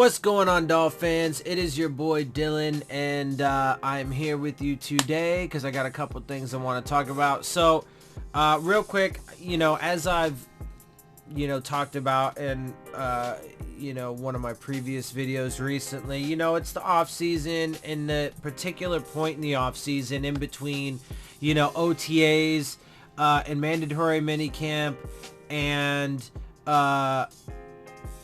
What's going on, Dolphins? It is your boy Dillon, and I'm here with you today because I got a couple things I want to talk about. So, real quick, as I've, talked about in, one of my previous videos recently, it's the off season, and the particular point in the off season in between, OTAs, and mandatory minicamp and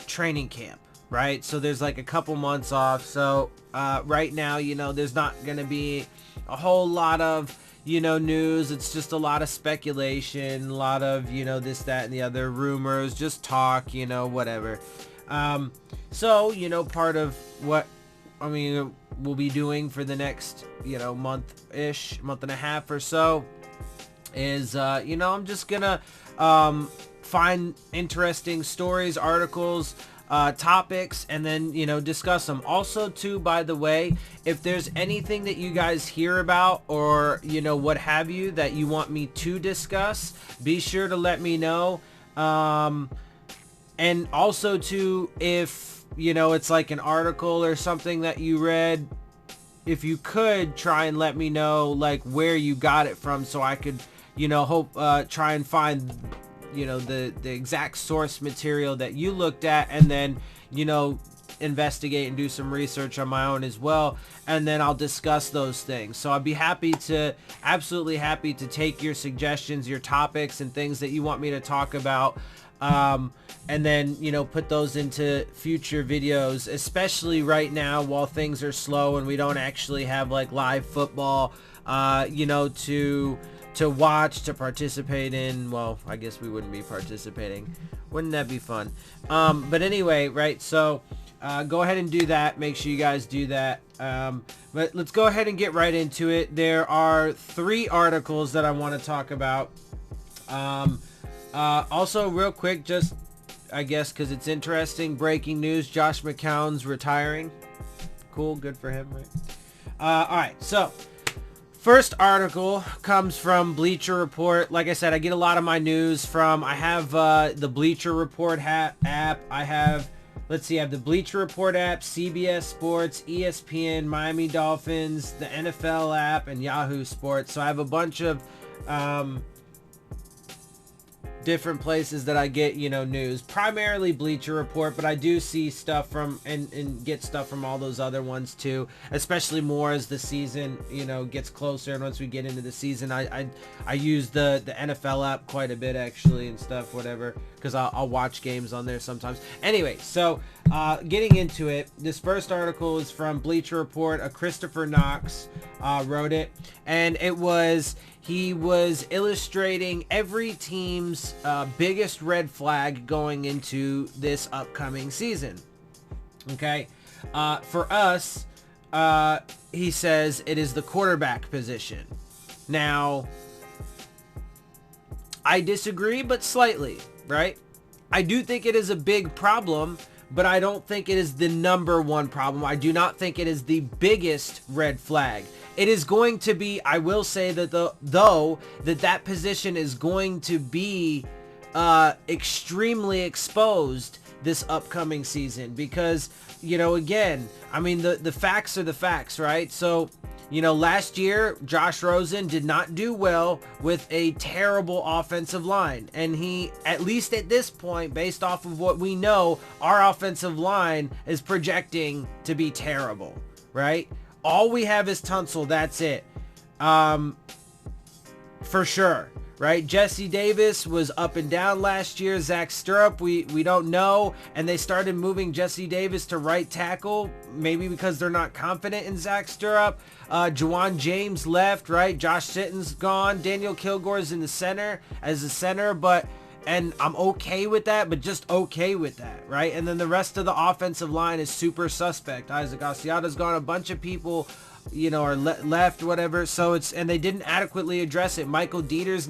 training camp. Right, so there's like a couple months off. So right now, there's not going to be a whole lot of, news. It's just a lot of speculation, a lot of, this, that, and the other, rumors, just talk, whatever. So, part of what, we'll be doing for the next, month-ish, month and a half or so is, I'm just going to find interesting stories, articles, topics, and then discuss them. Also too, by the way, if there's anything that you guys hear about or what have you that you want me to discuss, be sure to let me know. And also too, if it's like an article or something that you read, if you could try and let me know like where you got it from, so I could try and find the exact source material that you looked at, and then investigate and do some research on my own as well, and then I'll discuss those things. So I'd be absolutely happy to take your suggestions, your topics, and things that you want me to talk about, and then put those into future videos, especially right now while things are slow and we don't actually have like live football to watch, to participate in. Well, I guess we wouldn't be participating. Wouldn't that be fun? But anyway, right, so go ahead and do that. Make sure you guys do that. But let's go ahead and get right into it. There are 3 articles that I want to talk about. Also, real quick, just, I guess, because it's interesting, breaking news, Josh McCown's retiring. Cool, good for him, right? Alright, so first article comes from Bleacher Report. Like I said, I get a lot of my news from, I have the Bleacher Report app. I have the Bleacher Report app, CBS Sports, ESPN, Miami Dolphins, the NFL app, and Yahoo Sports. So I have a bunch of different places that I get, news. Primarily Bleacher Report, but I do see stuff from and get stuff from all those other ones too, especially more as the season, gets closer, and once we get into the season, I use the NFL app quite a bit actually and stuff, whatever, because I'll watch games on there sometimes. Anyway, so getting into it, this first article is from Bleacher Report. Christopher Knox wrote it, and he was illustrating every team's biggest red flag going into this upcoming season. Okay. For us, he says it is the quarterback position. Now, I disagree, but slightly, right? I do think it is a big problem, but I don't think it is the number one problem. I do not think it is the biggest red flag. It is going to be, I will say that that position is going to be extremely exposed this upcoming season, because, again, the facts are the facts, right? So, last year, Josh Rosen did not do well with a terrible offensive line. And he, at least at this point, based off of what we know, our offensive line is projecting to be terrible, right? All we have is Tunsil. That's it. For sure. Right? Jesse Davis was up and down last year. Zach Stirrup, we don't know. And they started moving Jesse Davis to right tackle, maybe because they're not confident in Zach Stirrup. Juwan James left, right? Josh Sitton's gone. Daniel Kilgore's in the center as a center, and I'm okay with that, but just okay with that, right? And then the rest of the offensive line is super suspect. Isaac Asiata's gone. A bunch of people, are left, whatever. So and they didn't adequately address it. Michael Dieter's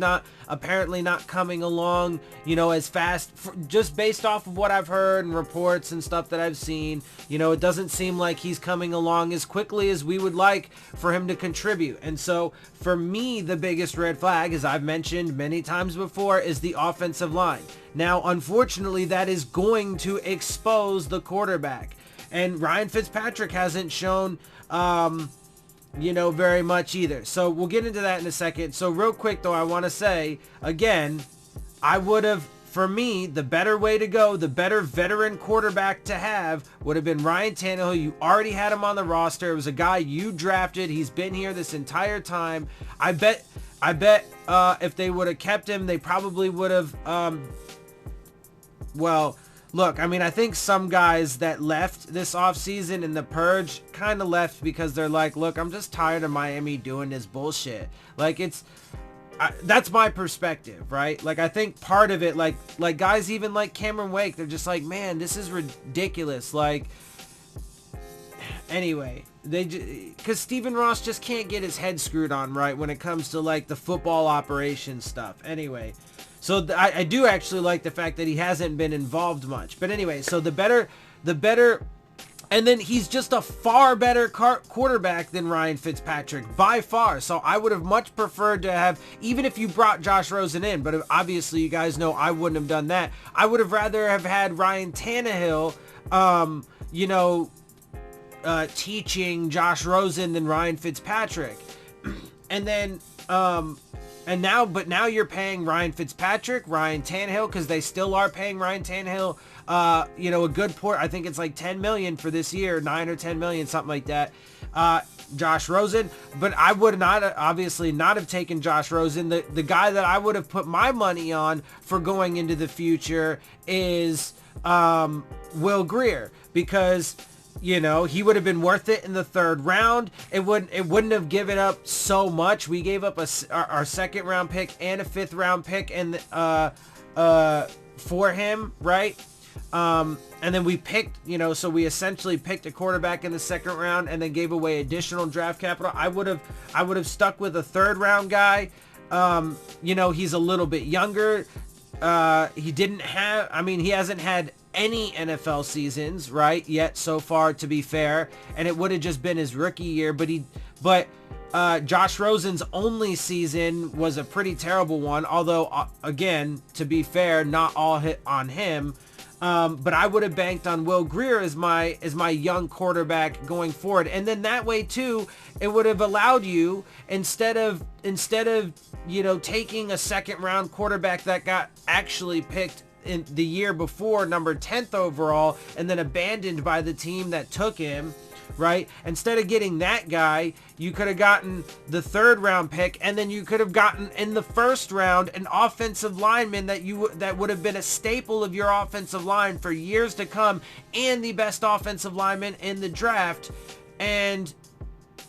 apparently not coming along, as fast, just based off of what I've heard and reports and stuff that I've seen. It doesn't seem like he's coming along as quickly as we would like for him to contribute. And so for me, the biggest red flag, as I've mentioned many times before, is the offensive line. Now, unfortunately, that is going to expose the quarterback. And Ryan Fitzpatrick hasn't shown, very much either. So we'll get into that in a second. So real quick though, I want to say again, I would have, for me, the better way to go, the better veteran quarterback to have would have been Ryan Tannehill. You already had him on the roster. It was a guy you drafted. He's been here this entire time. I bet if they would have kept him, they probably would have, look, I mean, I think some guys that left this offseason in the purge kind of left because they're like, look, I'm just tired of Miami doing this bullshit. Like, that's my perspective, right? Like, I think part of it, like guys even like Cameron Wake, they're just like, man, this is ridiculous. Like, anyway, because Stephen Ross just can't get his head screwed on right when it comes to like the football operation stuff. Anyway, so I do actually like the fact that he hasn't been involved much. But anyway, so the better, and then he's just a far better quarterback than Ryan Fitzpatrick by far. So I would have much preferred to have, even if you brought Josh Rosen in, but obviously you guys know I wouldn't have done that. I would have rather have had Ryan Tannehill, teaching Josh Rosen than Ryan Fitzpatrick. And then, now you're paying Ryan Fitzpatrick, Ryan Tannehill, because they still are paying Ryan Tannehill, a good port. I think it's like $10 million for this year, 9 or 10 million, something like that. Josh Rosen, but I would obviously not have taken Josh Rosen. The guy that I would have put my money on for going into the future is Will Grier, because he would have been worth it in the third round. It wouldn't have given up so much. We gave up our second round pick and a fifth round pick and for him, right? And then we picked, so we essentially picked a quarterback in the second round and then gave away additional draft capital. I would have stuck with a third round guy. He's a little bit younger. He hasn't had any NFL seasons, right, yet so far, to be fair, and it would have just been his rookie year, but Josh Rosen's only season was a pretty terrible one, although again, to be fair, not all hit on him. But I would have banked on Will Grier as my young quarterback going forward, and then that way too, it would have allowed you, instead of taking a second round quarterback that got actually picked in the year before, number 10th overall, and then abandoned by the team that took him, right? Instead of getting that guy, you could have gotten the third round pick, and then you could have gotten in the first round an offensive lineman that would have been a staple of your offensive line for years to come, and the best offensive lineman in the draft, and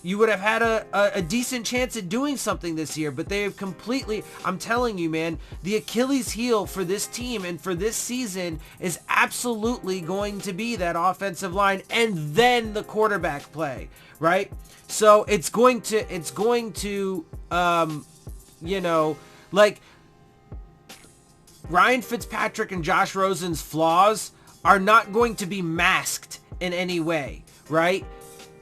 you would have had a decent chance at doing something this year. But they have completely, I'm telling you, man, the Achilles heel for this team and for this season is absolutely going to be that offensive line and then the quarterback play, right? So it's going to like Ryan Fitzpatrick and Josh Rosen's flaws are not going to be masked in any way, right?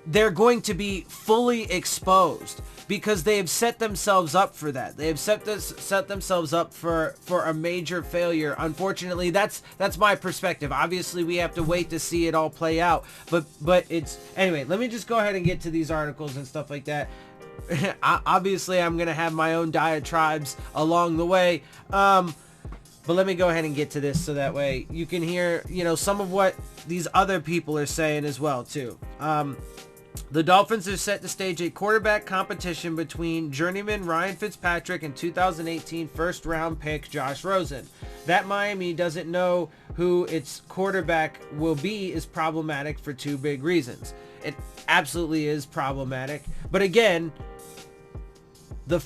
They're going to be fully exposed because they have set themselves up for that. They have set themselves up for a major failure. Unfortunately, that's my perspective. Obviously, we have to wait to see it all play out. But it's, anyway, let me just go ahead and get to these articles and stuff like that. Obviously, I'm going to have my own diatribes along the way. But let me go ahead and get to this so that way you can hear, some of what these other people are saying as well, too. The Dolphins have set to stage a quarterback competition between journeyman Ryan Fitzpatrick and 2018 first-round pick Josh Rosen. That Miami doesn't know who its quarterback will be is problematic for two big reasons. It absolutely is problematic. But again, the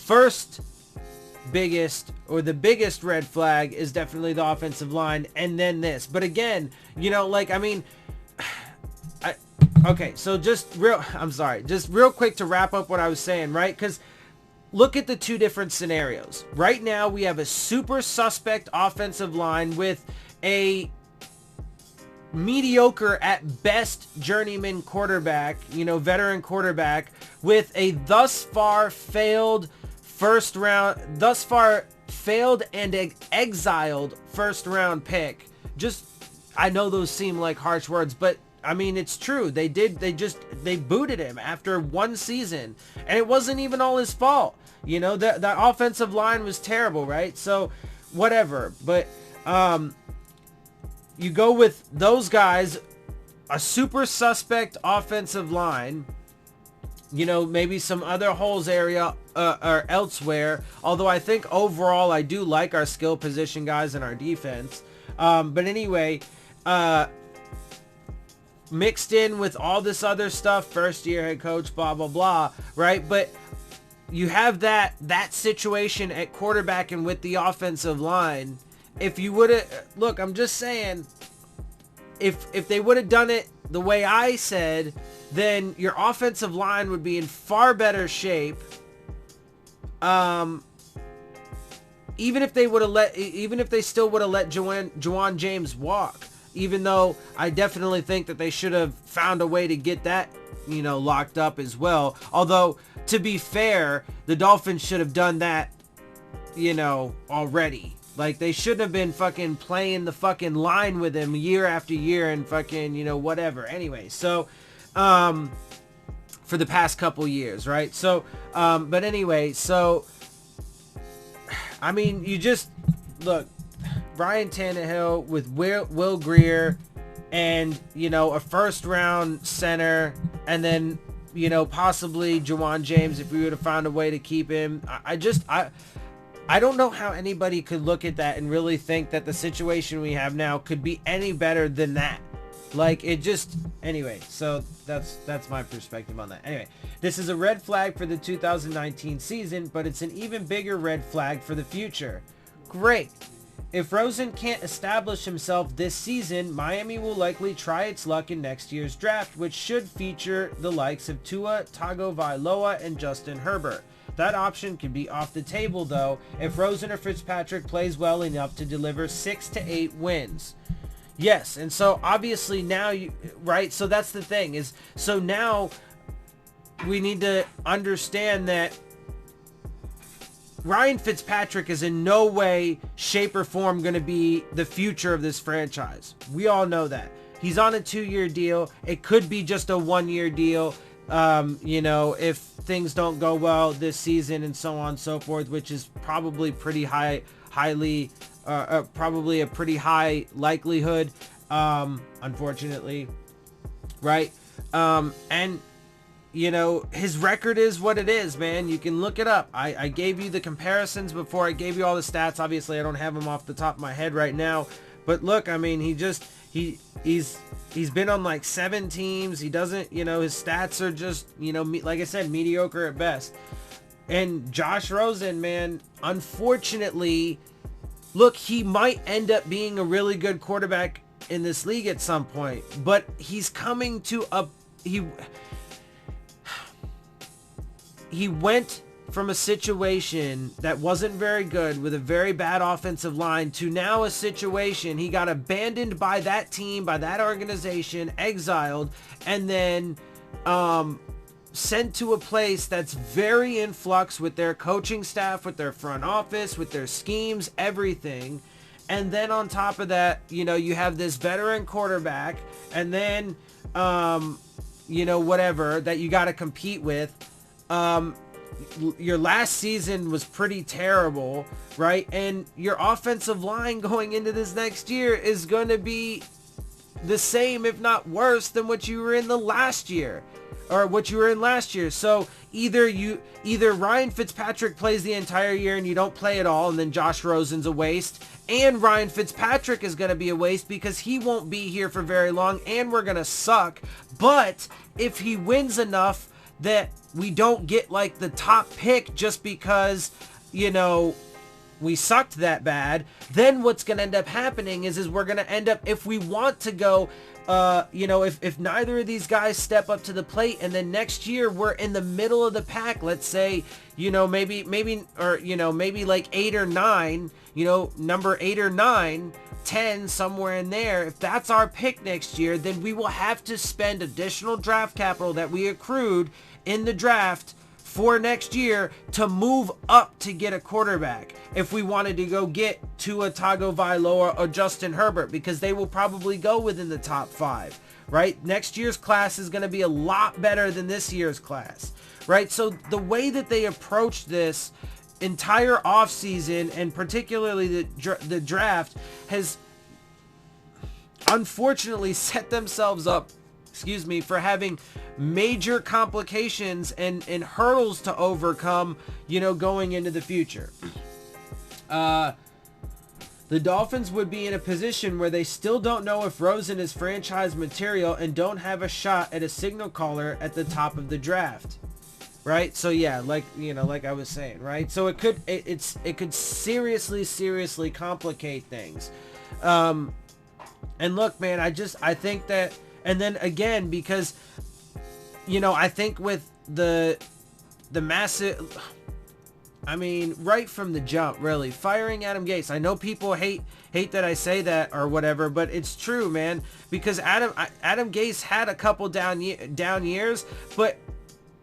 biggest red flag is definitely the offensive line, and then this. But again, okay, so just real quick to wrap up what I was saying, right? Because look at the two different scenarios. Right now, we have a super suspect offensive line with a mediocre at best journeyman quarterback, veteran quarterback, with a thus far failed and exiled first round pick. I know those seem like harsh words, but I mean, it's true. They booted him after one season, and it wasn't even all his fault. You know, that offensive line was terrible, right? So whatever. But you go with those guys, a super suspect offensive line, you know, maybe some other holes area or elsewhere. Although I think overall I do like our skill position guys in our defense. But anyway, mixed in with all this other stuff, first year head coach, blah, blah, blah, right? But you have that situation at quarterback and with the offensive line. If you would have, look, I'm just saying, if they would have done it the way I said, then your offensive line would be in far better shape. Even if they still would have let Juwan James walk, even though I definitely think that they should have found a way to get that, you know, locked up as well. Although, to be fair, the Dolphins should have done that, you know, already. Like, they shouldn't have been fucking playing the fucking line with him year after year and fucking, you know, whatever. Anyway, so, for the past couple years, right? So, but anyway, so, I mean, you just, look, Ryan Tannehill with Will Grier and, you know, a first round center, and then, you know, possibly Juwan James if we would have found a way to keep him. I don't know how anybody could look at that and really think that the situation we have now could be any better than that. Like, it just, anyway, so that's my perspective on that. Anyway, this is a red flag for the 2019 season, but it's an even bigger red flag for the future. Great. If Rosen can't establish himself this season, Miami will likely try its luck in next year's draft, which should feature the likes of Tua Tagovailoa and Justin Herbert. That option could be off the table, though, if Rosen or Fitzpatrick plays well enough to deliver 6 to 8 wins. Yes, and so obviously now, right, so that's the thing, is, so now we need to understand that Ryan Fitzpatrick is in no way, shape, or form going to be the future of this franchise. We all know that. He's on a 2-year deal. It could be just a 1-year deal, you know, if things don't go well this season and so on and so forth, which is probably pretty probably a pretty high likelihood, unfortunately, right? And, you know, his record is what it is, man. You can look it up. I gave you the comparisons before. I gave you all the stats. Obviously, I don't have them off the top of my head right now. But look, I mean, he's been on like 7 teams. He doesn't, you know, his stats are just, you know, like I said, mediocre at best. And Josh Rosen, man, unfortunately, look, he might end up being a really good quarterback in this league at some point, but he's coming to he went from a situation that wasn't very good with a very bad offensive line to now a situation he got abandoned by that team, by that organization, exiled, and then sent to a place that's very in flux with their coaching staff, with their front office, with their schemes, everything. And then on top of that, you know, you have this veteran quarterback, and then, you know, whatever that you got to compete with. Your last season was pretty terrible, right? And your offensive line going into this next year is going to be the same, if not worse, than what you were in the last year, or what you were in last year. So either Ryan Fitzpatrick plays the entire year and you don't play at all, and then Josh Rosen's a waste, and Ryan Fitzpatrick is going to be a waste because he won't be here for very long, and we're going to suck. But if he wins enough that we don't get like the top pick just because, you know, we sucked that bad, then what's going to end up happening is we're going to end up, if we want to go, you know, if neither of these guys step up to the plate, and then next year we're in the middle of the pack, let's say, you know, maybe like 8 or 9, you know, number 8 or 9, 10, somewhere in there. If that's our pick next year, then we will have to spend additional draft capital that we accrued in the draft for next year to move up to get a quarterback if we wanted to go get Tua Tagovailoa or Justin Herbert, because they will probably go within the top 5, right? Next year's class is going to be a lot better than this year's class, right? So the way that they approach this entire offseason, and particularly the draft, has unfortunately set themselves up, for having major complications and hurdles to overcome, going into the future. The Dolphins would be in a position where they still don't know if Rosen is franchise material and don't have a shot at a signal caller at the top of the draft. Right? So yeah, like I was saying, right? So it could seriously complicate things. And look, man, I think that, and then again, because, I think with the massive, right from the jump, really, firing Adam Gase. I know people hate that I say that or whatever, but it's true, man, because Adam Gase had a couple down years, but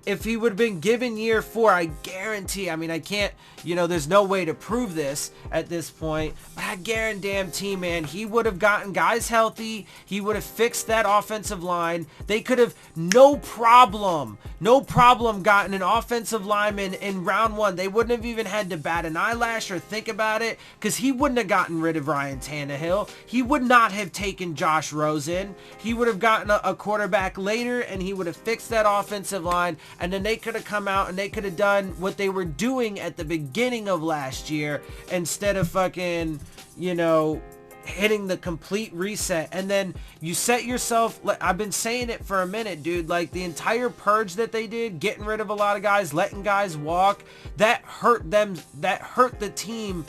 if he would have been given year 4, I guarantee, I can't, there's no way to prove this at this point, but I guarantee, man, he would have gotten guys healthy. He would have fixed that offensive line. They could have no problem gotten an offensive lineman in round 1. They wouldn't have even had to bat an eyelash or think about it, because he wouldn't have gotten rid of Ryan Tannehill. He would not have taken Josh Rosen. He would have gotten a quarterback later, and he would have fixed that offensive line. And then they could have come out and they could have done what they were doing at the beginning of last year, instead of fucking, hitting the complete reset. And then you set yourself, I've been saying it for a minute, dude, like the entire purge that they did, getting rid of a lot of guys, letting guys walk, that hurt them, that hurt the team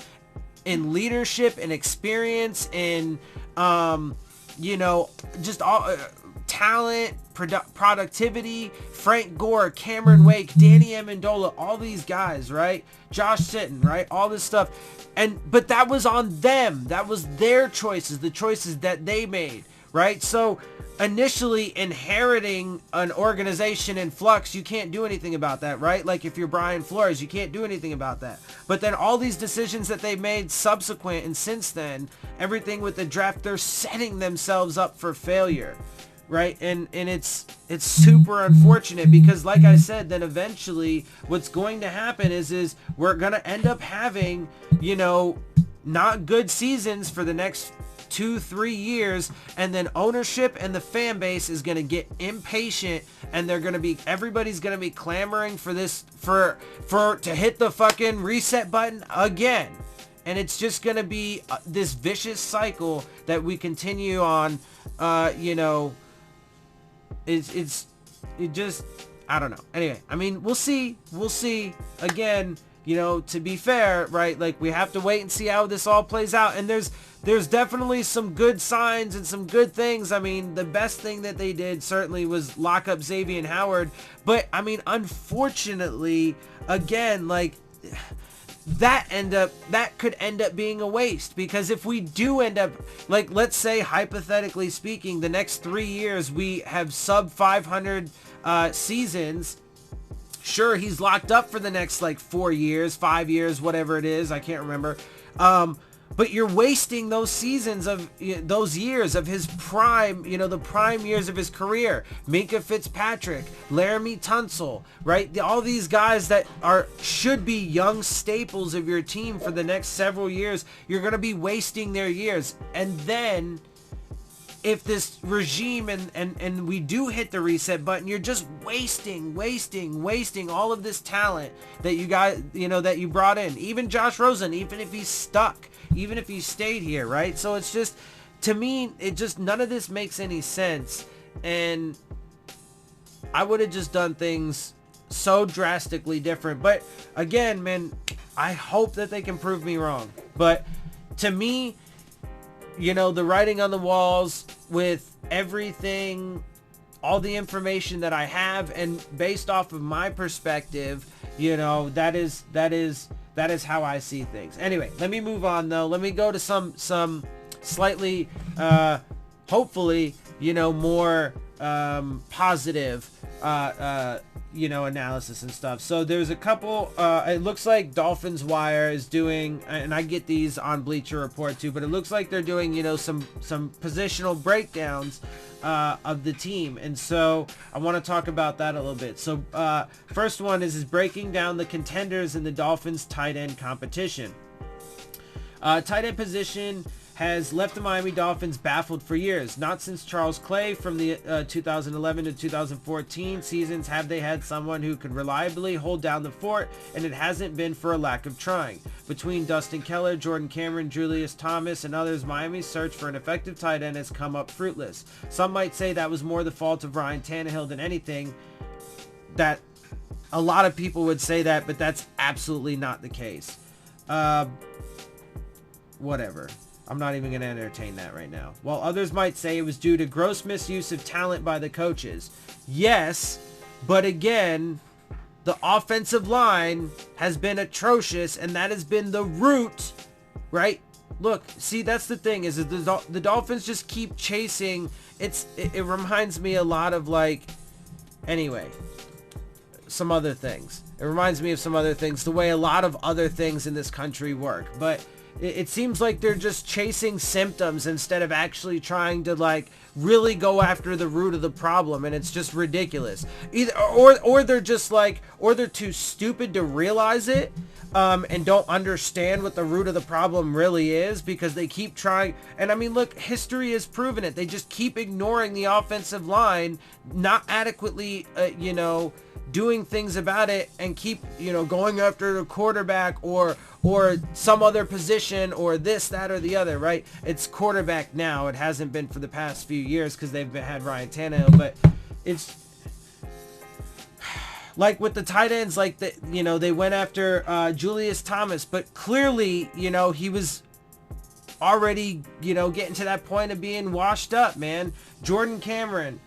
in leadership and experience and, just all talent, productivity. Frank Gore, Cameron Wake, Danny Amendola, all these guys, right? Josh Sitton, right? All this stuff. But that was on them. That was their choices, the choices that they made, right? So initially inheriting an organization in flux, you can't do anything about that, right? Like if you're Brian Flores, you can't do anything about that. But then all these decisions that they made subsequent and since then, everything with the draft, they're setting themselves up for failure. Right, and it's super unfortunate, because like I said, then eventually what's going to happen is we're gonna end up having, not good seasons for the next 2-3 years, and then ownership and the fan base is gonna get impatient, and everybody's gonna be clamoring for this to hit the fucking reset button again. And it's just gonna be this vicious cycle that we continue on. It just, I don't know. Anyway, we'll see. Again, to be fair, right? Like, we have to wait and see how this all plays out. And there's definitely some good signs and some good things. The best thing that they did certainly was lock up Xavier Howard. But, unfortunately, again, like, that could end up being a waste, because if we do end up, like, let's say hypothetically speaking, the next 3 years we have sub 500 seasons, sure, he's locked up for the next like 4 years, 5 years, whatever it is, I can't remember, but you're wasting those seasons of those years of his prime, the prime years of his career. Minkah Fitzpatrick, Laramie Tunsil, right? All these guys that should be young staples of your team for the next several years, you're going to be wasting their years. And then if this regime and we do hit the reset button, you're just wasting all of this talent that you guys, that you brought in. Even Josh Rosen, even if he's stuck, even if he stayed here, right? So it's just, to me, none of this makes any sense. And I would have just done things so drastically different. But again, man, I hope that they can prove me wrong. But to me, the writing on the walls with everything, all the information that I have, and based off of my perspective, that is how I see things. Anyway, let me move on though. Let me go to some slightly, hopefully, more positive analysis and stuff. So there's a couple, it looks like Dolphins Wire is doing, and I get these on Bleacher Report too, but it looks like they're doing, some positional breakdowns of the team. And so I want to talk about that a little bit. So first one is breaking down the contenders in the Dolphins tight end competition. Tight end position has left the Miami Dolphins baffled for years. Not since Charles Clay from the 2011 to 2014 seasons have they had someone who could reliably hold down the fort, and it hasn't been for a lack of trying. Between Dustin Keller, Jordan Cameron, Julius Thomas, and others, Miami's search for an effective tight end has come up fruitless. Some might say that was more the fault of Ryan Tannehill than anything. That a lot of people would say that, but that's absolutely not the case. Whatever. I'm not even going to entertain that right now. While others might say it was due to gross misuse of talent by the coaches. Yes, but again, the offensive line has been atrocious, and that has been the root, right? Look, see, that's the thing, is that the Dolphins just keep chasing. It reminds me a lot of, anyway, some other things. It reminds me of some other things, the way a lot of other things in this country work. But it seems like they're just chasing symptoms instead of actually trying to really go after the root of the problem, and it's just ridiculous. Either or they're just or they're too stupid to realize it, and don't understand what the root of the problem really is, because they keep trying. And I mean, look, history has proven it. They just keep ignoring the offensive line, not adequately, doing things about it, and keep, going after the quarterback or some other position or this, that, or the other, right? It's quarterback now. It hasn't been for the past few years because they've had Ryan Tannehill, but it's like with the tight ends, they went after Julius Thomas, but clearly, he was already, getting to that point of being washed up, man. Jordan Cameron,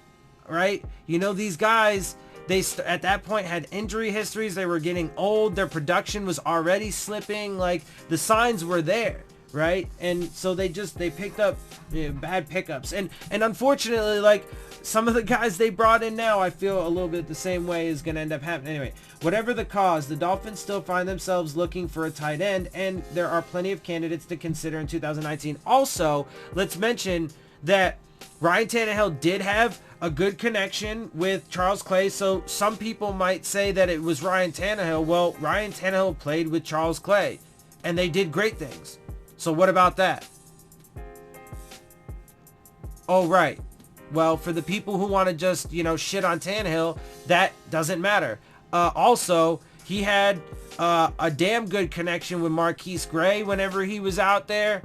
right? These guys, they at that point had injury histories. They were getting old. Their production was already slipping. The signs were there, right? And so they picked up bad pickups. And unfortunately, some of the guys they brought in now, I feel a little bit the same way is going to end up happening. Anyway, whatever the cause, the Dolphins still find themselves looking for a tight end, and there are plenty of candidates to consider in 2019. Also, let's mention that Ryan Tannehill did have a good connection with Charles Clay, so some people might say that it was Ryan Tannehill. Well, Ryan Tannehill played with Charles Clay, and they did great things. So what about that? Oh, right. Well, for the people who want to just, shit on Tannehill, that doesn't matter. Also, he had a damn good connection with Marquise Gray whenever he was out there.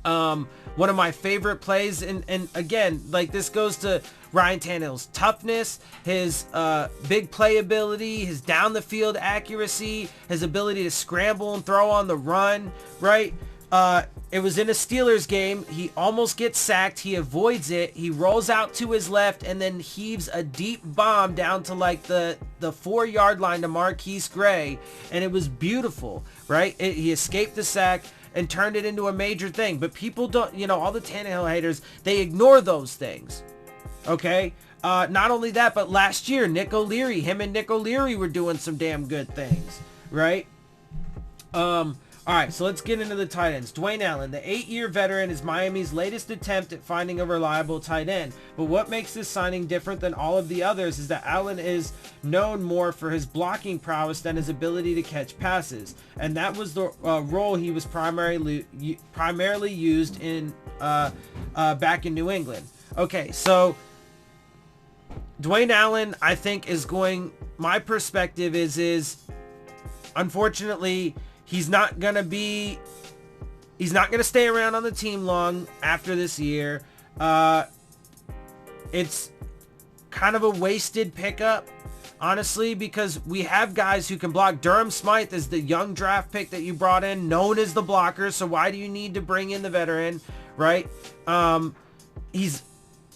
One of my favorite plays, and again, this goes to Ryan Tannehill's toughness, his big playability, his down the field accuracy, his ability to scramble and throw on the run, right? It was in a Steelers game. He almost gets sacked. He avoids it. He rolls out to his left and then heaves a deep bomb down to the 4-yard line to Marquise Gray, and it was beautiful, right? He escaped the sack and turned it into a major thing. But people don't, all the Tannehill haters, they ignore those things. Okay? Not only that, but last year, Nick O'Leary, him and Nick O'Leary were doing some damn good things, right? All right, so let's get into the tight ends. Dwayne Allen, the 8-year veteran, is Miami's latest attempt at finding a reliable tight end. But what makes this signing different than all of the others is that Allen is known more for his blocking prowess than his ability to catch passes. And that was the role he was primarily used in back in New England. Okay, so Dwayne Allen, I think, my perspective is unfortunately, he's not going to stay around on the team long after this year. It's kind of a wasted pickup, honestly, because we have guys who can block. Durham Smythe is the young draft pick that you brought in, known as the blocker, so why do you need to bring in the veteran, right? He's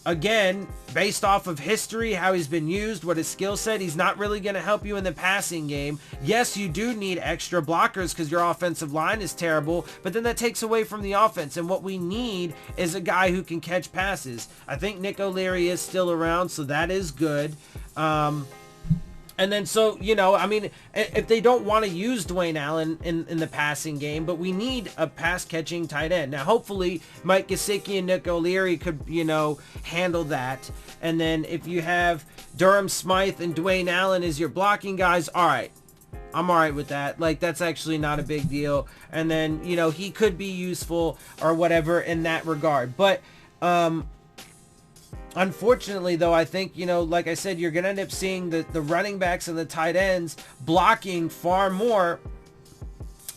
again, based off of history, how he's been used, what his skill set, he's not really going to help you in the passing game. Yes, you do need extra blockers because your offensive line is terrible, but then that takes away from the offense. And what we need is a guy who can catch passes. I think Nick O'Leary is still around, so that is good. And then, so, you know, I mean, if they don't want to use Dwayne Allen in the passing game, but we need a pass-catching tight end. Now, hopefully, Mike Gesicki and Nick O'Leary could, you know, handle that. And then if you have Durham Smythe and Dwayne Allen as your blocking guys, all right. I'm all right with that. Like, that's actually not a big deal. And then, you know, he could be useful or whatever in that regard. But, unfortunately, though, I think, you know, like I said, you're going to end up seeing the running backs and the tight ends blocking far more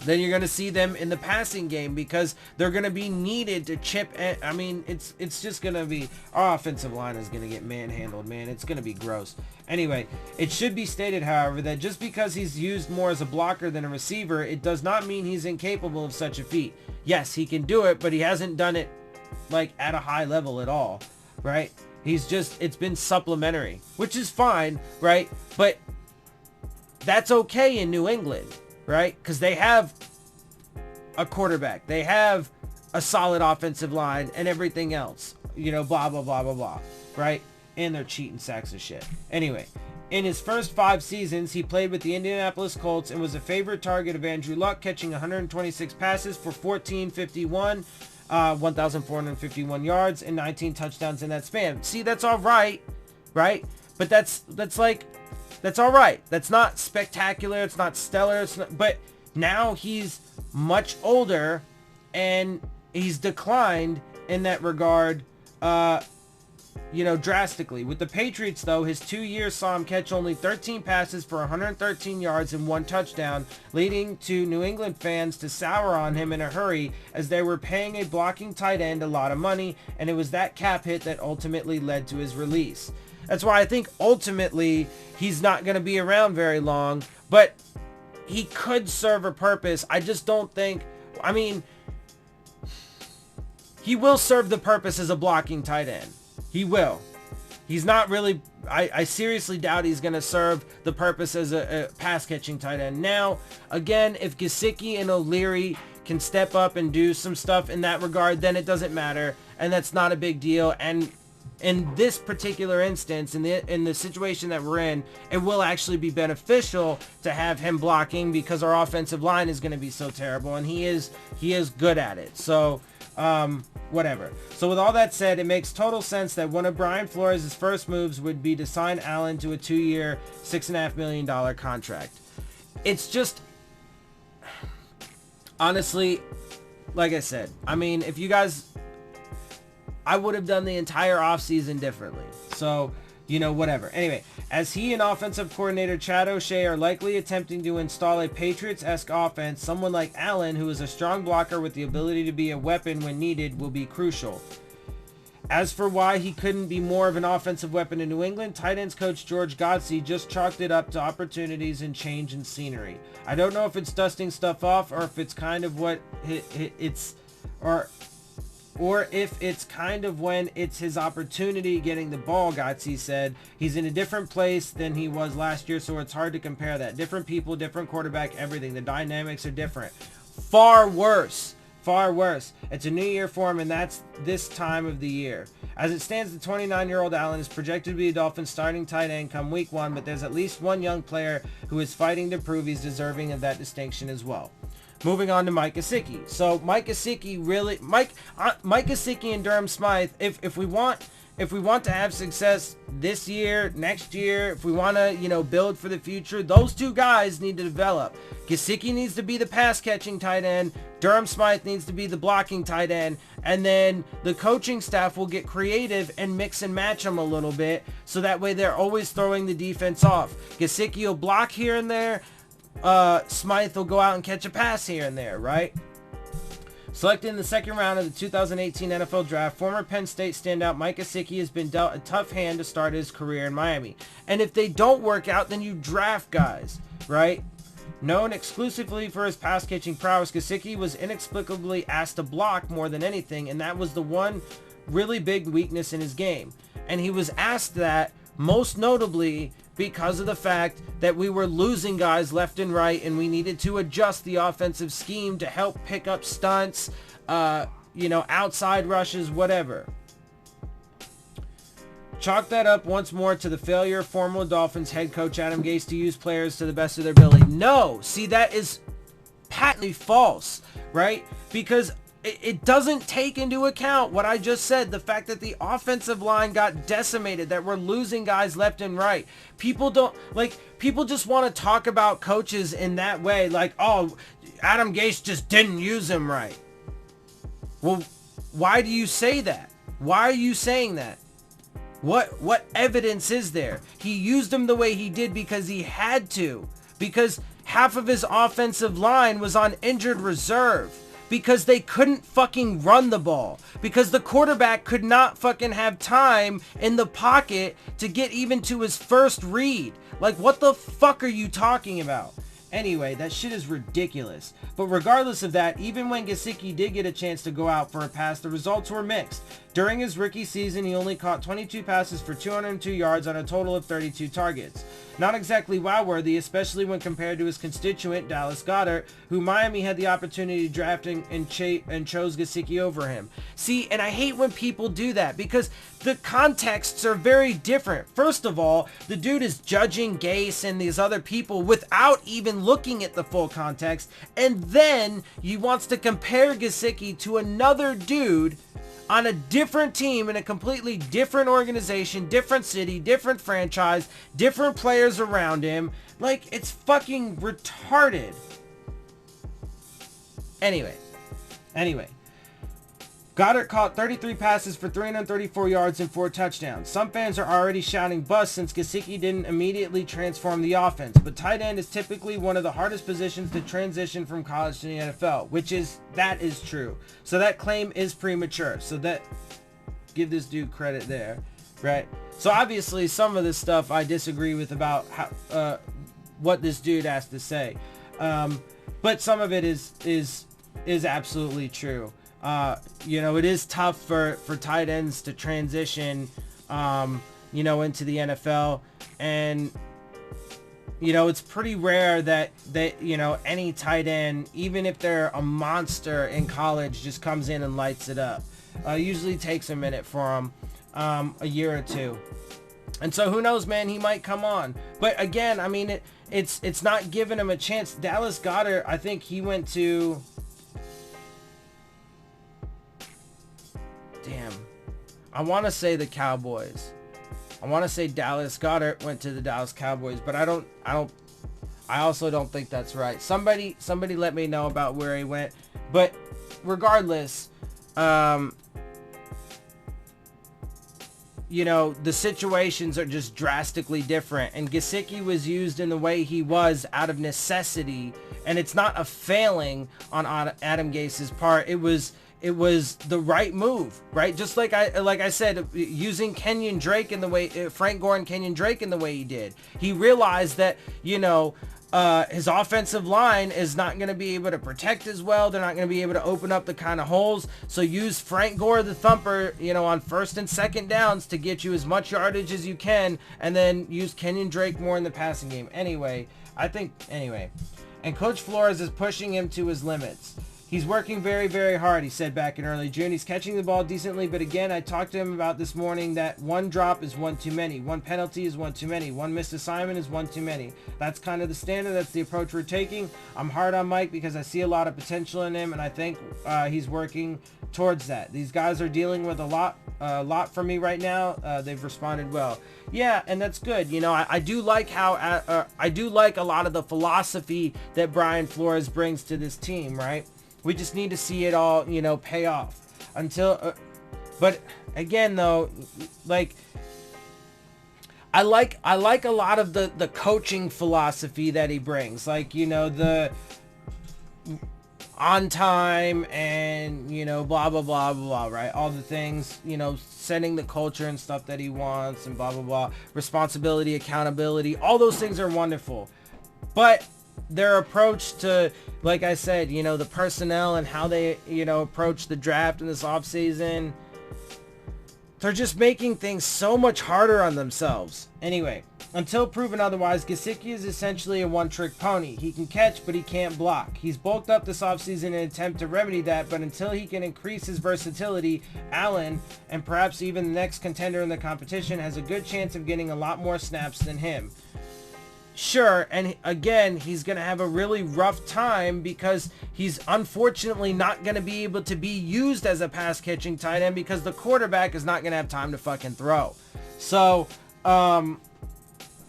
than you're going to see them in the passing game because they're going to be needed to chip. I mean, it's just going to be, our offensive line is going to get manhandled, man. It's going to be gross. Anyway, it should be stated, however, that just because he's used more as a blocker than a receiver, it does not mean he's incapable of such a feat. Yes, he can do it, but he hasn't done it, like, at a high level at all, right? It's been supplementary, which is fine, right? But that's okay in New England, right? Because they have a quarterback. They have a solid offensive line and everything else, you know, blah, blah, blah, blah, blah, right? And they're cheating sacks of shit. Anyway, in his first 5 seasons, he played with the Indianapolis Colts and was a favorite target of Andrew Luck, catching 126 passes for 1,451 1,451 yards and 19 touchdowns in that span. See, that's all right, right? But that's all right. That's not spectacular. It's not stellar. But now he's much older and he's declined in that regard, you know, drastically. With the Patriots, though, his 2 years saw him catch only 13 passes for 113 yards and 1 touchdown, leading to New England fans to sour on him in a hurry as they were paying a blocking tight end a lot of money, and it was that cap hit that ultimately led to his release. That's why I think ultimately he's not going to be around very long, but he could serve a purpose. I just don't think, I mean, he will serve the purpose as a blocking tight end. He will. He's not really, I seriously doubt he's going to serve the purpose as a pass-catching tight end. Now, again, if Gesicki and O'Leary can step up and do some stuff in that regard, then it doesn't matter, and that's not a big deal. And in this particular instance, in the situation that we're in, it will actually be beneficial to have him blocking because our offensive line is going to be so terrible, and he is good at it. So, whatever. So with all that said, it makes total sense that one of Brian Flores' first moves would be to sign Allen to a 2-year, $6.5 million contract. It's just, honestly, like I said, I mean, if you guys, I would have done the entire offseason differently. So, you know, whatever. Anyway, as he and offensive coordinator Chad O'Shea are likely attempting to install a Patriots-esque offense, someone like Allen, who is a strong blocker with the ability to be a weapon when needed, will be crucial. As for why he couldn't be more of an offensive weapon in New England, tight ends coach George Godsey just chalked it up to opportunities and change in scenery. I don't know if it's dusting stuff off or if it's kind of what it's, or if it's kind of when it's his opportunity getting the ball, Godsey said. He's in a different place than he was last year, so it's hard to compare that. Different people, different quarterback, everything. The dynamics are different. Far worse. Far worse. It's a new year for him, and that's this time of the year. As it stands, the 29-year-old Allen is projected to be the Dolphins' starting tight end come week 1, but there's at least one young player who is fighting to prove he's deserving of that distinction as well. Moving on to Mike Gesicki. So Mike Gesicki really, Mike Gesicki and Durham Smythe, if we want to have success this year, next year, if we want to, you know, build for the future, those two guys need to develop. Gesicki needs to be the pass catching tight end. Durham Smythe needs to be the blocking tight end. And then the coaching staff will get creative and mix and match them a little bit. So that way they're always throwing the defense off. Gesicki will block here and there. Smythe will go out and catch a pass here and there, right? Selected in the second round of the 2018 NFL Draft, former Penn State standout Mike Gesicki has been dealt a tough hand to start his career in Miami. And if they don't work out, then you draft guys, right? Known exclusively for his pass-catching prowess, Gesicki was inexplicably asked to block more than anything, and that was the one really big weakness in his game. And he was asked that most notably because of the fact that we were losing guys left and right, and we needed to adjust the offensive scheme to help pick up stunts, outside rushes, whatever. Chalk that up once more to the failure of former Dolphins head coach Adam Gase to use players to the best of their ability. No, see, that is patently false, right? Because it doesn't take into account what I just said, the fact that the offensive line got decimated, that we're losing guys left and right. People just want to talk about coaches in that way, like, oh, Adam Gase just didn't use him right. Well, why do you say that? Why are you saying that? What evidence is there? He used him the way he did because he had to. Because half of his offensive line was on injured reserve. Because they couldn't fucking run the ball. Because the quarterback could not fucking have time in the pocket to get even to his first read. Like, what the fuck are you talking about? Anyway, that shit is ridiculous. But regardless of that, even when Gesicki did get a chance to go out for a pass, the results were mixed. During his rookie season, he only caught 22 passes for 202 yards on a total of 32 targets. Not exactly wow-worthy, especially when compared to his constituent, Dallas Goedert, who Miami had the opportunity to draft and chose Gesicki over him. See, and I hate when people do that because the contexts are very different. First of all, the dude is judging Gase and these other people without even looking at the full context, and then he wants to compare Gesicki to another dude on a different team in a completely different organization, different city, different franchise, different players around him. Like, it's fucking retarded. Anyway. Goddard caught 33 passes for 334 yards and 4 touchdowns. Some fans are already shouting bust since Gesicki didn't immediately transform the offense, but tight end is typically one of the hardest positions to transition from college to the NFL, that is true. So that claim is premature. So that, give this dude credit there, right? So obviously some of this stuff I disagree with about how, what this dude has to say. But some of it is absolutely true. It is tough for tight ends to transition, into the NFL, and, it's pretty rare that any tight end, even if they're a monster in college, just comes in and lights it up. Usually takes a minute for them, a year or two. And so who knows, man, he might come on. But again, I mean, it's not giving him a chance. Dallas Goedert, I think he went to... Damn. I want to say the Cowboys. I want to say Dallas Goedert went to the Dallas Cowboys, but I also don't think that's right. Somebody let me know about where he went. But regardless, the situations are just drastically different. And Gesicki was used in the way he was out of necessity. And it's not a failing on Adam Gase's part. It was the right move, right? Just like I said, using Kenyon Drake in the way, Frank Gore and Kenyon Drake in the way he did. He realized that, his offensive line is not going to be able to protect as well. They're not going to be able to open up the kind of holes. So use Frank Gore, the thumper, on first and second downs to get you as much yardage as you can. And then use Kenyon Drake more in the passing game. Anyway. And Coach Flores is pushing him to his limits. He's working very, very hard, he said back in early June. He's catching the ball decently, but again, I talked to him about this morning that one drop is one too many. One penalty is one too many. One missed assignment is one too many. That's kind of the standard. That's the approach we're taking. I'm hard on Mike because I see a lot of potential in him, and I think he's working towards that. These guys are dealing with a lot from me right now. They've responded well. Yeah, and that's good. I do like how I do like a lot of the philosophy that Brian Flores brings to this team, right? We just need to see it all, pay off until, but again, though, like, I like a lot of the coaching philosophy that he brings, like, the on time and, blah, blah, blah, blah, right? All the things, setting the culture and stuff that he wants and blah, blah, blah, responsibility, accountability, all those things are wonderful. But their approach to, like I said, the personnel and how they, approach the draft in this offseason, they're just making things so much harder on themselves. Anyway, until proven otherwise, Gesicki is essentially a one-trick pony. He can catch, but he can't block. He's bulked up this offseason in an attempt to remedy that, but until he can increase his versatility, Allen, and perhaps even the next contender in the competition, has a good chance of getting a lot more snaps than him. Sure, and again, he's going to have a really rough time because he's unfortunately not going to be able to be used as a pass-catching tight end because the quarterback is not going to have time to fucking throw. So,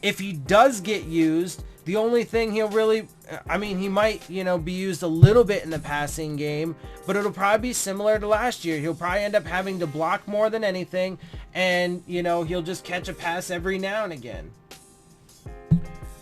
if he does get used, the only thing he'll really, I mean, he might, be used a little bit in the passing game, but it'll probably be similar to last year. He'll probably end up having to block more than anything, and, he'll just catch a pass every now and again.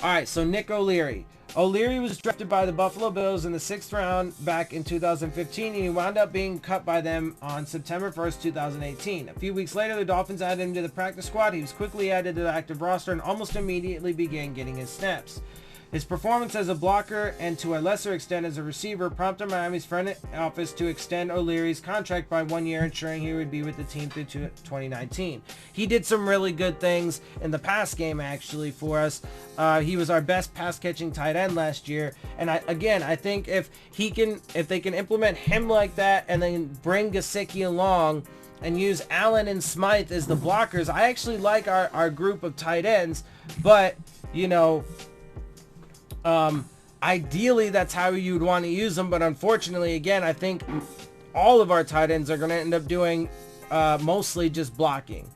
All right, so Nick O'Leary. O'Leary was drafted by the Buffalo Bills in the 6th round back in 2015, and he wound up being cut by them on September 1st, 2018. A few weeks later, the Dolphins added him to the practice squad. He was quickly added to the active roster and almost immediately began getting his snaps. His performance as a blocker and to a lesser extent as a receiver prompted Miami's front office to extend O'Leary's contract by 1 year, ensuring he would be with the team through 2019. He did some really good things in the pass game actually for us. He was our best pass catching tight end last year, and I think if they can implement him like that and then bring Gesicki along and use Allen and Smythe as the blockers, I actually like our group of tight ends, but ideally that's how you would want to use them, but unfortunately, again, I think all of our tight ends are going to end up doing mostly just blocking.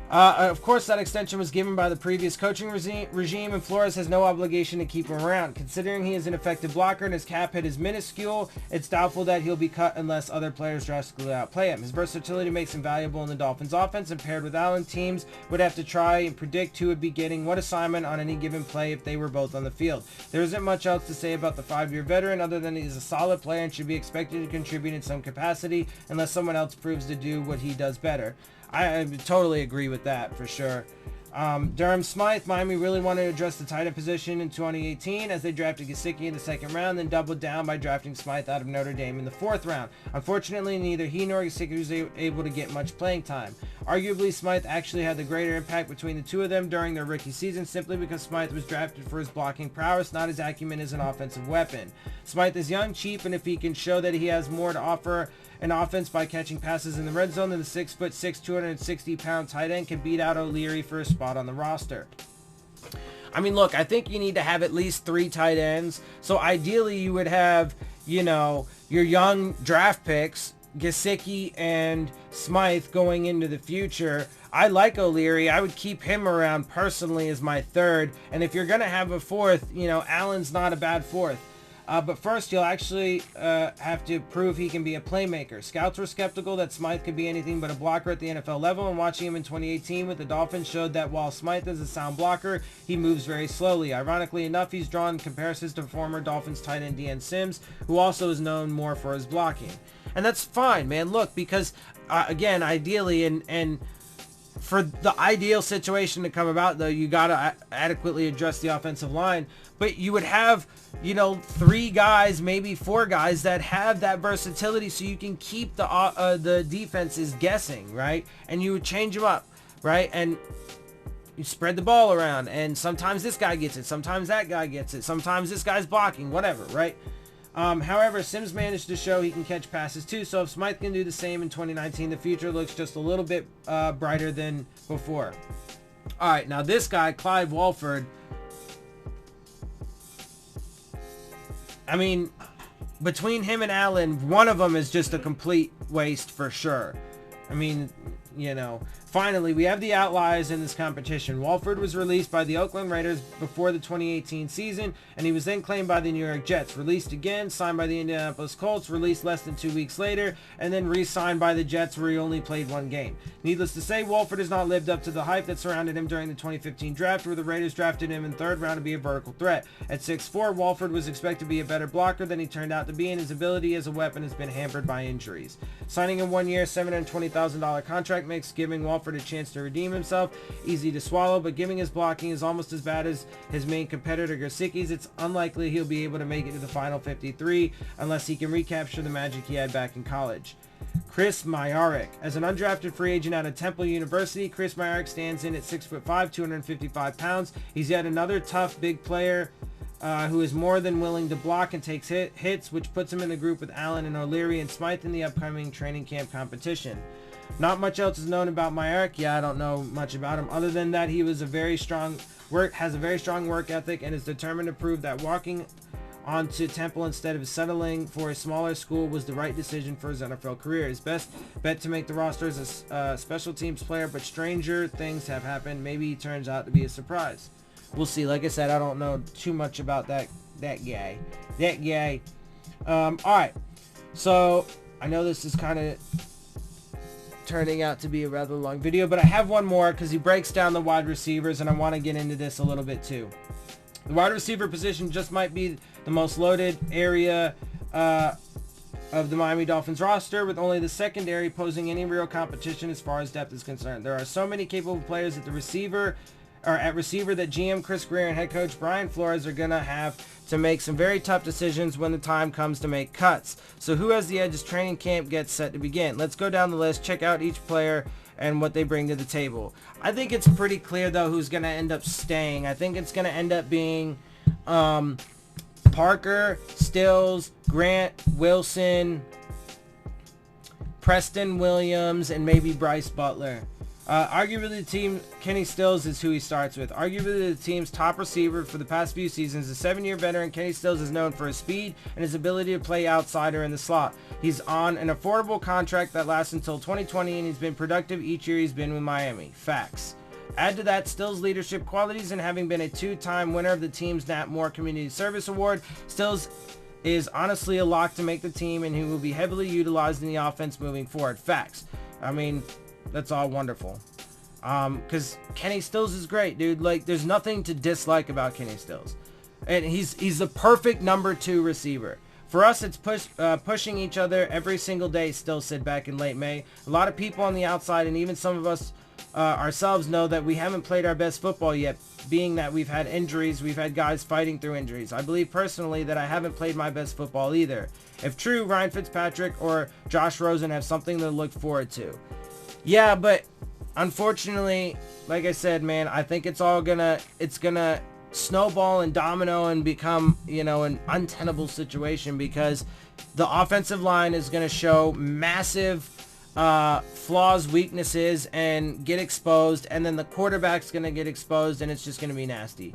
Of course, that extension was given by the previous coaching regime, and Flores has no obligation to keep him around. Considering he is an effective blocker and his cap hit is minuscule, it's doubtful that he'll be cut unless other players drastically outplay him. His versatility makes him valuable in the Dolphins offense, and paired with Allen, teams would have to try and predict who would be getting what assignment on any given play if they were both on the field. There isn't much else to say about the 5-year veteran other than he's a solid player and should be expected to contribute in some capacity unless someone else proves to do what he does better. I totally agree with that for sure. Durham Smythe, Miami really wanted to address the tight end position in 2018 as they drafted Gesicki in the 2nd round, then doubled down by drafting Smythe out of Notre Dame in the 4th round. Unfortunately, neither he nor Gesicki was able to get much playing time. Arguably, Smythe actually had the greater impact between the two of them during their rookie season simply because Smythe was drafted for his blocking prowess, not his acumen as an offensive weapon. Smythe is young, cheap, and if he can show that he has more to offer an offense by catching passes in the red zone, then the 6'6", 260-pound tight end can beat out O'Leary for a spot on the roster. I mean, look, I think you need to have at least 3 tight ends. So ideally, you would have, your young draft picks, Gesicki and Smythe, going into the future. I like O'Leary. I would keep him around personally as my 3rd. And if you're going to have a 4th, Allen's not a bad 4th. But first, you'll actually have to prove he can be a playmaker. Scouts were skeptical that Smythe could be anything but a blocker at the NFL level, and watching him in 2018 with the Dolphins showed that while Smythe is a sound blocker, he moves very slowly. Ironically enough, he's drawn comparisons to former Dolphins tight end Dean Sims, who also is known more for his blocking. And that's fine, man. Look, because, again, ideally, and for the ideal situation to come about, though, you got to adequately address the offensive line. But you would have, 3 guys, maybe 4 guys that have that versatility so you can keep the defenses guessing, right? And you would change them up, right? And you spread the ball around. And sometimes this guy gets it. Sometimes that guy gets it. Sometimes this guy's blocking, whatever, right? However, Sims managed to show he can catch passes too, so if Smythe can do the same in 2019, the future looks just a little bit brighter than before. All right, now this guy, Clive Walford, I mean, between him and Allen, one of them is just a complete waste for sure. I mean, finally, we have the outliers in this competition. Walford was released by the Oakland Raiders before the 2018 season, and he was then claimed by the New York Jets, released again, signed by the Indianapolis Colts, released less than 2 weeks later, and then re-signed by the Jets where he only played 1 game. Needless to say, Walford has not lived up to the hype that surrounded him during the 2015 draft, where the Raiders drafted him in 3rd round to be a vertical threat. At 6'4", Walford was expected to be a better blocker than he turned out to be, and his ability as a weapon has been hampered by injuries. Signing a 1-year, $720,000 contract makes giving Walford offered a chance to redeem himself. Easy to swallow, but given his blocking is almost as bad as his main competitor Gesicki's, it's unlikely he'll be able to make it to the final 53 unless he can recapture the magic he had back in college. Chris Myarick. As an undrafted free agent out of Temple University, Chris Myarick stands in at 6'5", 255 pounds. He's yet another tough big player who is more than willing to block and takes hits, which puts him in the group with Allen and O'Leary and Smythe in the upcoming training camp competition. Not much else is known about Myarick. Yeah, I don't know much about him other than that he was has a very strong work ethic and is determined to prove that walking onto Temple instead of settling for a smaller school was the right decision for his NFL career. His best bet to make the roster is a special teams player, but stranger things have happened. Maybe he turns out to be a surprise. We'll see. Like I said, I don't know too much about that guy. All right. So I know this is kind of turning out to be a rather long video, but I have one more because he breaks down the wide receivers, and I want to get into this a little bit too. The wide receiver position just might be the most loaded area of the Miami Dolphins roster, with only the secondary posing any real competition as far as depth is concerned. There are so many capable players at receiver that GM Chris Greer and head coach Brian Flores are going to have to make some very tough decisions when the time comes to make cuts. So who has the edge as training camp gets set to begin? Let's go down the list, check out each player and what they bring to the table. I think it's pretty clear, though, who's going to end up staying. I think it's going to end up being Parker, Stills, Grant, Wilson, Preston Williams, and maybe Bryce Butler. Arguably the team, Kenny Stills is who he starts with. Arguably the team's top receiver for the past few seasons, a 7-year veteran, Kenny Stills is known for his speed and his ability to play outsider in the slot. He's on an affordable contract that lasts until 2020, and he's been productive each year he's been with Miami. Facts. Add to that Stills' leadership qualities, and having been a 2-time winner of the team's Nat Moore Community Service Award, Stills is honestly a lock to make the team, and he will be heavily utilized in the offense moving forward. Facts. I mean, that's all wonderful. Because Kenny Stills is great, dude. Like, there's nothing to dislike about Kenny Stills. And he's the perfect number 2 receiver. For us, it's pushing each other every single day, Stills said back in late May. A lot of people on the outside, and even some of us ourselves, know that we haven't played our best football yet, being that we've had injuries, we've had guys fighting through injuries. I believe personally that I haven't played my best football either. If true, Ryan Fitzpatrick or Josh Rosen have something to look forward to. Yeah, but unfortunately, like I said, man, I think it's gonna snowball and domino and become, an untenable situation, because the offensive line is gonna show massive flaws, weaknesses, and get exposed, and then the quarterback's gonna get exposed, and it's just gonna be nasty.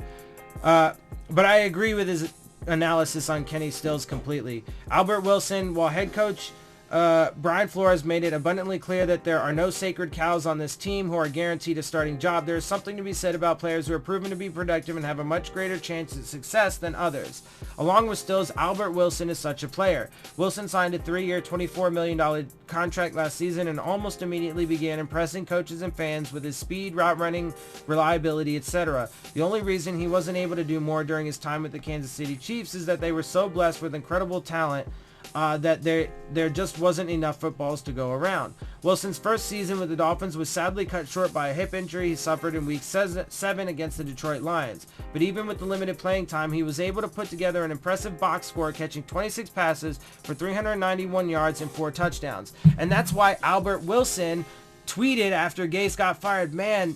But I agree with his analysis on Kenny Stills completely. Albert Wilson, while head coach Brian Flores made it abundantly clear that there are no sacred cows on this team who are guaranteed a starting job, there is something to be said about players who are proven to be productive and have a much greater chance of success than others. Along with Stills, Albert Wilson is such a player. Wilson signed a 3-year, $24 million contract last season and almost immediately began impressing coaches and fans with his speed, route running, reliability, etc. The only reason he wasn't able to do more during his time with the Kansas City Chiefs is that they were so blessed with incredible talent that there just wasn't enough footballs to go around. Wilson's first season with the Dolphins was sadly cut short by a hip injury he suffered in Week 7 against the Detroit Lions. But even with the limited playing time, he was able to put together an impressive box score, catching 26 passes for 391 yards and 4 touchdowns. And that's why Albert Wilson tweeted after Gase got fired, "Man,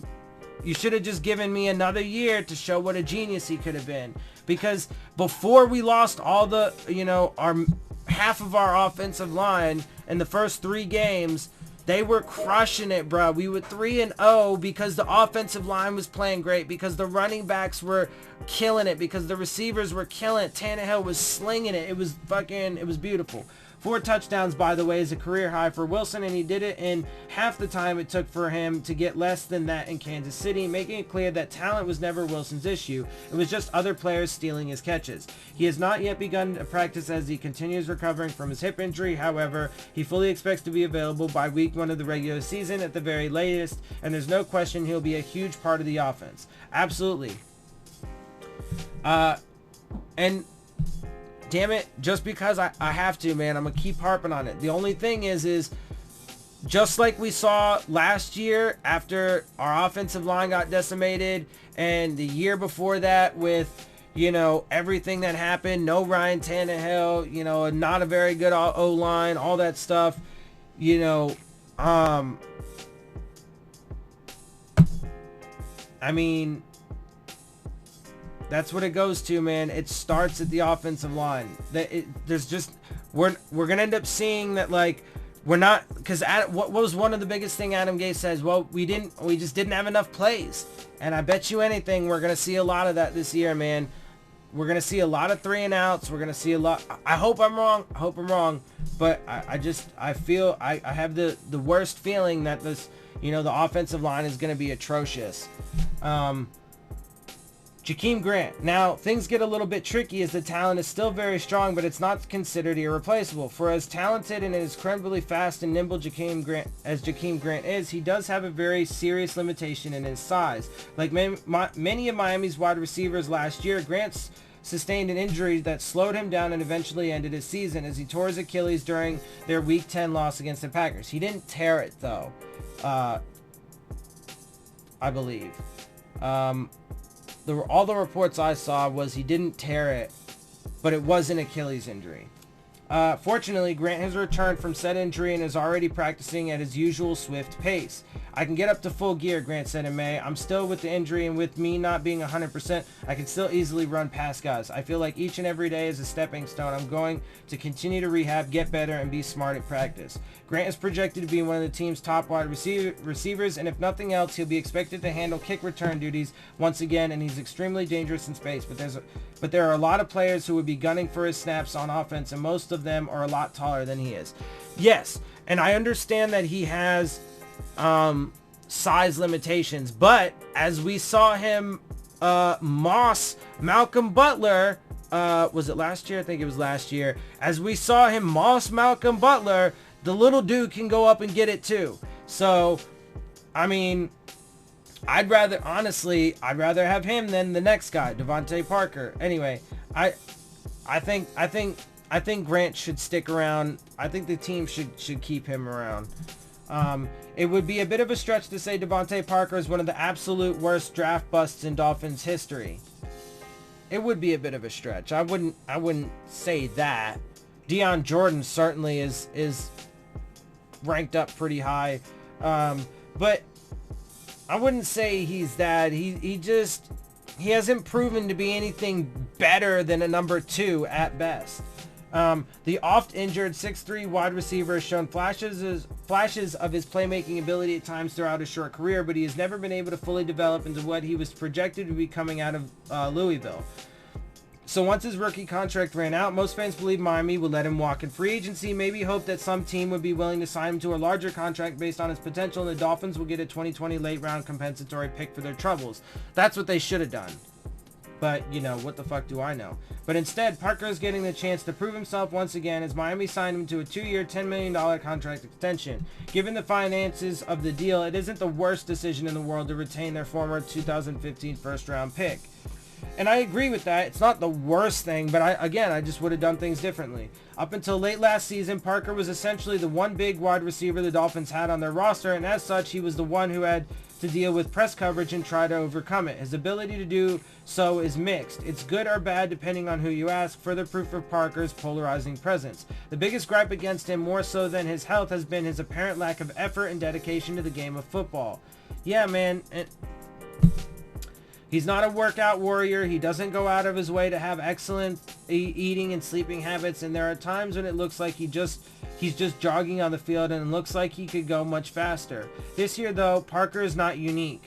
you should have just given me another year to show what a genius he could have been." Because before we lost all the, our half of our offensive line in the first 3 games, they were crushing it, bro. We were 3-0 because the offensive line was playing great, because the running backs were killing it, because the receivers were killing it. Tannehill was slinging it. It was beautiful. 4 touchdowns, by the way, is a career high for Wilson, and he did it in half the time it took for him to get less than that in Kansas City, making it clear that talent was never Wilson's issue. It was just other players stealing his catches. He has not yet begun to practice as he continues recovering from his hip injury. However, he fully expects to be available by week 1 of the regular season at the very latest, and there's no question he'll be a huge part of the offense. Absolutely. And damn it, just because I have to, man, I'm going to keep harping on it. The only thing is just like we saw last year after our offensive line got decimated, and the year before that with, you know, everything that happened, no Ryan Tannehill, you know, not a very good O-line, all that stuff, you know, I mean, that's what it goes to, man. It starts at the offensive line. We're gonna end up seeing that, like, we're not, because what was one of the biggest thing Adam Gase says? Well, we just didn't have enough plays, and I bet you anything we're gonna see a lot of that this year, man. We're gonna see a lot of 3 and outs. We're gonna see a lot. I hope I'm wrong. But I feel I have the worst feeling that this, you know, the offensive line is gonna be atrocious. Jakeem Grant. Now, things get a little bit tricky as the talent is still very strong, but it's not considered irreplaceable. For as talented and as incredibly fast and nimble Jakeem Grant is, he does have a very serious limitation in his size. Like many of Miami's wide receivers last year, Grant sustained an injury that slowed him down and eventually ended his season as he tore his Achilles during their Week 10 loss against the Packers. He didn't tear it, though, I believe. All the reports I saw was he didn't tear it, but it was an Achilles injury. Fortunately, Grant has returned from said injury and is already practicing at his usual swift pace. I can get up to full gear, Grant said in May. I'm still with the injury, and with me not being 100%, I can still easily run past guys. I feel like each and every day is a stepping stone. I'm going to continue to rehab, get better, and be smart at practice. Grant is projected to be one of the team's top wide receivers, and if nothing else, he'll be expected to handle kick return duties once again, and he's extremely dangerous in space. But there are a lot of players who would be gunning for his snaps on offense, and most of them are a lot taller than he is. Yes, and I understand that he has size limitations, but as we saw him moss Malcolm Butler, was it last year? I think it was last year. As we saw him moss Malcolm Butler, the little dude can go up and get it too. So, I mean, I'd rather have him than the next guy, Devontae Parker. Anyway, I think Grant should stick around. I think the team should keep him around. It would be a bit of a stretch to say Devontae Parker is one of the absolute worst draft busts in Dolphins history. It would be a bit of a stretch. I wouldn't say that. Deion Jordan certainly is ranked up pretty high. But I wouldn't say he's that. He hasn't proven to be anything better than a number 2 at best. The oft-injured 6'3" wide receiver has shown flashes of his playmaking ability at times throughout his short career, but he has never been able to fully develop into what he was projected to be coming out of Louisville. So once his rookie contract ran out, most fans believe Miami would let him walk in free agency, maybe hope that some team would be willing to sign him to a larger contract based on his potential, and the Dolphins will get a 2020 late-round compensatory pick for their troubles. That's what they should have done. But, you know, what the fuck do I know? But instead, Parker is getting the chance to prove himself once again as Miami signed him to a 2-year, $10 million contract extension. Given the finances of the deal, it isn't the worst decision in the world to retain their former 2015 first-round pick. And I agree with that. It's not the worst thing, but I just would have done things differently. Up until late last season, Parker was essentially the one big wide receiver the Dolphins had on their roster, and as such, he was the one who had to deal with press coverage and try to overcome it. His ability to do so is mixed. It's good or bad depending on who you ask, further proof of Parker's polarizing presence. The biggest gripe against him, more so than his health, has been his apparent lack of effort and dedication to the game of football. Yeah, man. He's not a workout warrior. He doesn't go out of his way to have excellent eating and sleeping habits, and there are times when it looks like he's just jogging on the field and it looks like he could go much faster. This year, though, Parker is not unique.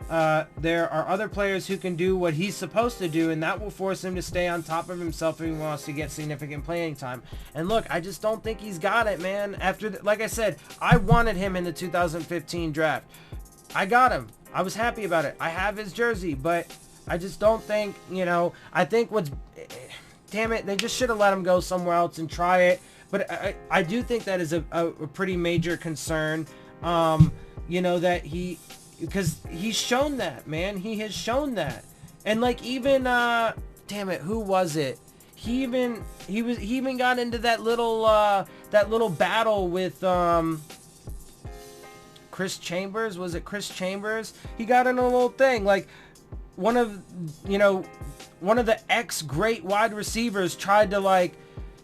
There are other players who can do what he's supposed to do, and that will force him to stay on top of himself if he wants to get significant playing time. And look, I just don't think he's got it, man. Like I said, I wanted him in the 2015 draft. I got him. I was happy about it. I have his jersey, but I just don't think, you know, I think damn it, they just should have let him go somewhere else and try it. But I do think that is a pretty major concern, you know, that because he's shown that, man. He has shown that. And like even, damn it, who was it? He even got into that little battle with, Chris Chambers. Was it Chris Chambers? He got in a little thing. Like, one of the ex-great wide receivers tried to, like,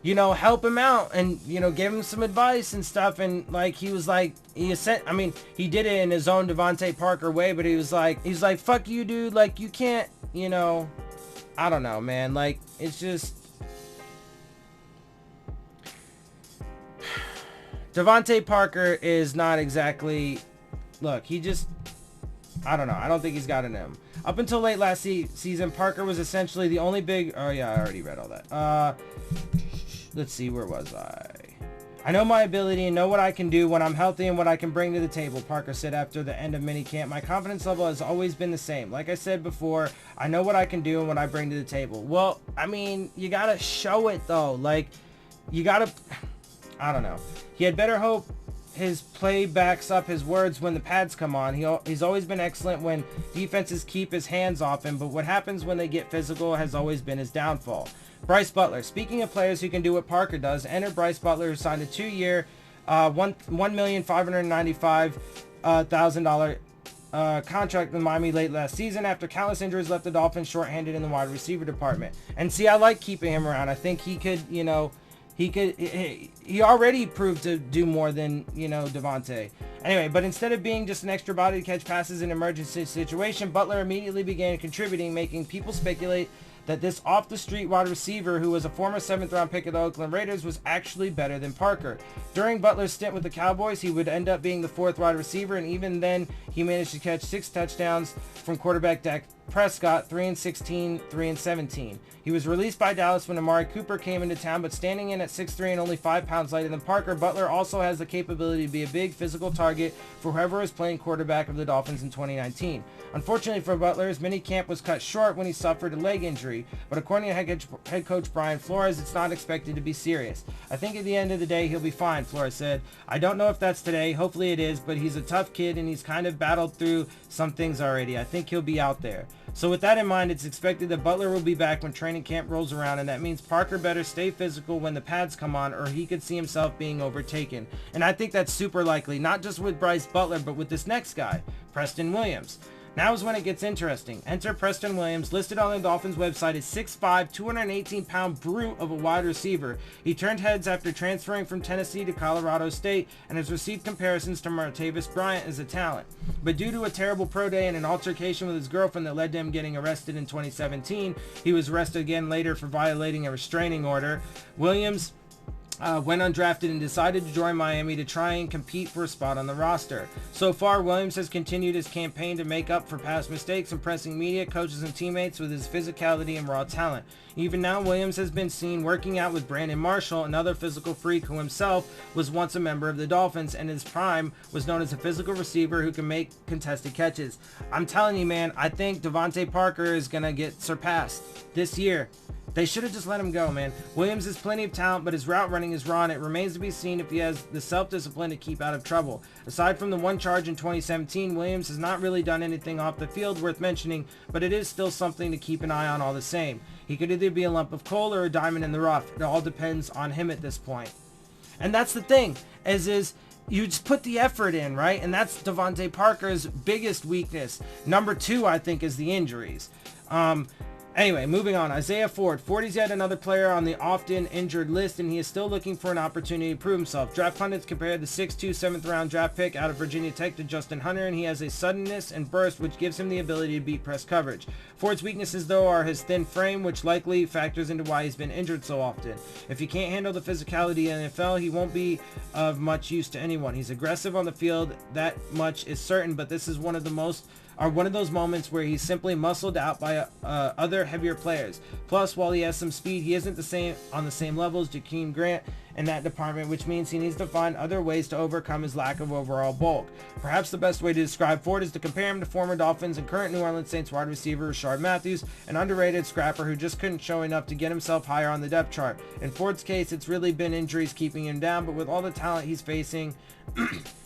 help him out and, give him some advice and stuff. And, like, he was like, he did it in his own Devontae Parker way, but he's like, fuck you, dude. Like, you can't, I don't know, man. Like, it's just... Devontae Parker is not exactly... Look, he just... I don't know. I don't think he's got it in him. Up until late last season, Parker was essentially the only big... Oh, yeah, I already read all that. Let's see, where was I? I know my ability and know what I can do when I'm healthy and what I can bring to the table, Parker said after the end of minicamp. My confidence level has always been the same. Like I said before, I know what I can do and what I bring to the table. Well, I mean, you gotta show it, though. Like, you gotta... I don't know. He had better hope his play backs up his words when the pads come on. He's always been excellent when defenses keep his hands off him, but what happens when they get physical has always been his downfall. Bryce Butler. Speaking of players who can do what Parker does, enter Bryce Butler, who signed a 2-year, $1,595,000 contract with Miami late last season after countless injuries left the Dolphins shorthanded in the wide receiver department. And see, I like keeping him around. I think he could, he already proved to do more than, Devontae. Anyway, but instead of being just an extra body to catch passes in an emergency situation, Butler immediately began contributing, making people speculate that this off-the-street wide receiver, who was a former 7th-round pick of the Oakland Raiders, was actually better than Parker. During Butler's stint with the Cowboys, he would end up being the 4th wide receiver, and even then, he managed to catch 6 touchdowns from quarterback Dak Prescott, 3-16, 3-17. He was released by Dallas when Amari Cooper came into town, but standing in at 6'3" and only 5 pounds lighter than Parker, Butler also has the capability to be a big physical target for whoever is playing quarterback of the Dolphins in 2019. Unfortunately for Butler, his minicamp was cut short when he suffered a leg injury, but according to head coach Brian Flores, it's not expected to be serious. I think at the end of the day, he'll be fine, Flores said. I don't know if that's today, hopefully it is, but he's a tough kid and he's kind of battled through some things already. I think he'll be out there. So with that in mind, it's expected that Butler will be back when training camp rolls around, and that means Parker better stay physical when the pads come on, or he could see himself being overtaken. And I think that's super likely, not just with Bryce Butler, but with this next guy, Preston Williams. Now is when it gets interesting. Enter Preston Williams, listed on the Dolphins website as 6'5", 218-pound brute of a wide receiver. He turned heads after transferring from Tennessee to Colorado State and has received comparisons to Martavis Bryant as a talent. But due to a terrible pro day and an altercation with his girlfriend that led to him getting arrested in 2017, he was arrested again later for violating a restraining order. Williams went undrafted and decided to join Miami to try and compete for a spot on the roster. So far, Williams has continued his campaign to make up for past mistakes, impressing media, coaches, and teammates with his physicality and raw talent. Even now, Williams has been seen working out with Brandon Marshall, another physical freak who himself was once a member of the Dolphins and in his prime was known as a physical receiver who can make contested catches. I'm telling you, man, I think Devontae Parker is going to get surpassed this year. They should have just let him go, man. Williams has plenty of talent, but his route running is raw, and it remains to be seen if he has the self-discipline to keep out of trouble. Aside from the one charge in 2017, Williams has not really done anything off the field worth mentioning, but it is still something to keep an eye on all the same. He could either be a lump of coal or a diamond in the rough. It all depends on him at this point. And that's the thing, is you just put the effort in, right? And that's Devontae Parker's biggest weakness. Number 2, I think, is the injuries. Anyway, moving on. Isaiah Ford. Ford is yet another player on the often injured list, and he is still looking for an opportunity to prove himself. Draft pundits compared the 6'2", 7th round draft pick out of Virginia Tech to Justin Hunter, and he has a suddenness and burst which gives him the ability to beat press coverage. Ford's weaknesses, though, are his thin frame, which likely factors into why he's been injured so often. If he can't handle the physicality in the NFL, he won't be of much use to anyone. He's aggressive on the field, that much is certain, but this is one of those moments where he's simply muscled out by other heavier players. Plus, while he has some speed, he isn't on the same level as Jakeem Grant in that department, which means he needs to find other ways to overcome his lack of overall bulk. Perhaps the best way to describe Ford is to compare him to former Dolphins and current New Orleans Saints wide receiver Rashard Matthews, an underrated scrapper who just couldn't show enough to get himself higher on the depth chart. In Ford's case, it's really been injuries keeping him down, but with all the talent he's facing,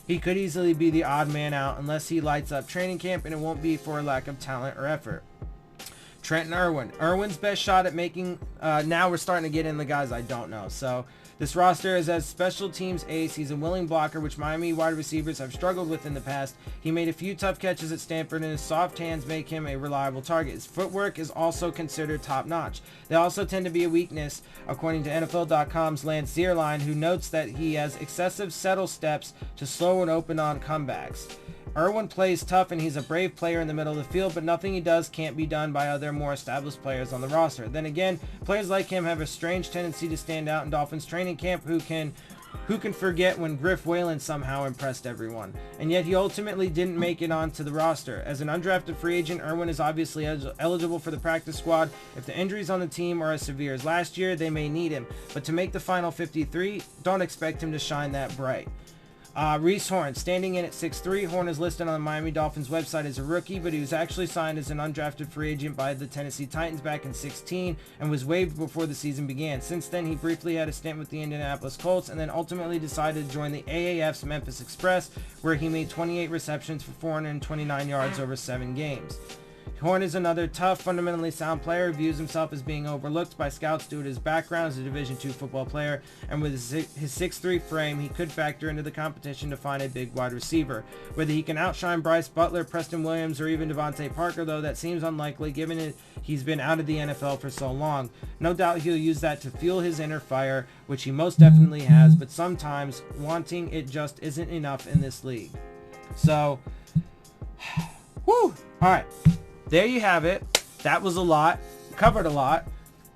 he could easily be the odd man out unless he lights up training camp, and it won't be for a lack of talent or effort. Trenton Irwin. Irwin's best shot at making, now we're starting to get in the guys I don't know. So this roster is as special teams ace. He's a willing blocker, which Miami wide receivers have struggled with in the past. He made a few tough catches at Stanford, and his soft hands make him a reliable target. His footwork is also considered top-notch. They also tend to be a weakness, according to NFL.com's Lance Zierlein, who notes that he has excessive settle steps to slow and open on comebacks. Irwin plays tough, and he's a brave player in the middle of the field, but nothing he does can't be done by other more established players on the roster. Then again, players like him have a strange tendency to stand out in Dolphins training camp. Who can forget when Griff Whalen somehow impressed everyone? And yet he ultimately didn't make it onto the roster. As an undrafted free agent, Irwin is obviously eligible for the practice squad. If the injuries on the team are as severe as last year, they may need him. But to make the final 53, don't expect him to shine that bright. Reese Horn, standing in at 6'3". Horn is listed on the Miami Dolphins website as a rookie, but he was actually signed as an undrafted free agent by the Tennessee Titans back in 2016 and was waived before the season began. Since then, he briefly had a stint with the Indianapolis Colts and then ultimately decided to join the AAF's Memphis Express, where he made 28 receptions for 429 yards over 7 games. Horn is another tough, fundamentally sound player who views himself as being overlooked by scouts due to his background as a Division II football player, and with his 6'3" frame, he could factor into the competition to find a big wide receiver. Whether he can outshine Bryce Butler, Preston Williams, or even Devontae Parker, though, that seems unlikely given he's been out of the NFL for so long. No doubt he'll use that to fuel his inner fire, which he most definitely has, but sometimes wanting it just isn't enough in this league. So, whew, all right. There you have it. That was a lot. Covered a lot.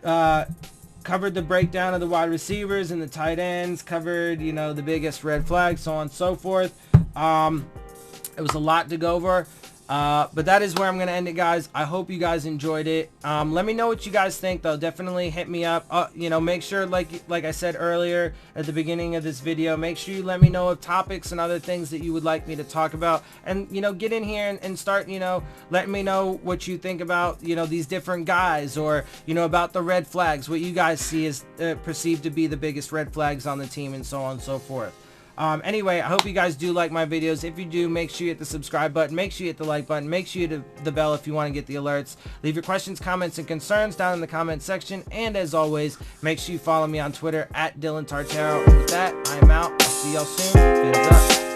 Covered the breakdown of the wide receivers and the tight ends. Covered, the biggest red flags, so on and so forth. It was a lot to go over. But that is where I'm going to end it, guys. I hope you guys enjoyed it. Let me know what you guys think, though. Definitely hit me up. Make sure, like I said earlier at the beginning of this video, make sure you let me know of topics and other things that you would like me to talk about. And, get in here and start, letting me know what you think about, these different guys, or, about the red flags, what you guys see as perceived to be the biggest red flags on the team, and so on and so forth. Anyway, I hope you guys do like my videos. If you do, make sure you hit the subscribe button, make sure you hit the like button, make sure you hit the bell if you want to get the alerts. Leave your questions, comments, and concerns down in the comment section, and as always, make sure you follow me on Twitter at Dillon Tartaro. And with that, I am out. I'll see y'all soon. Fins up.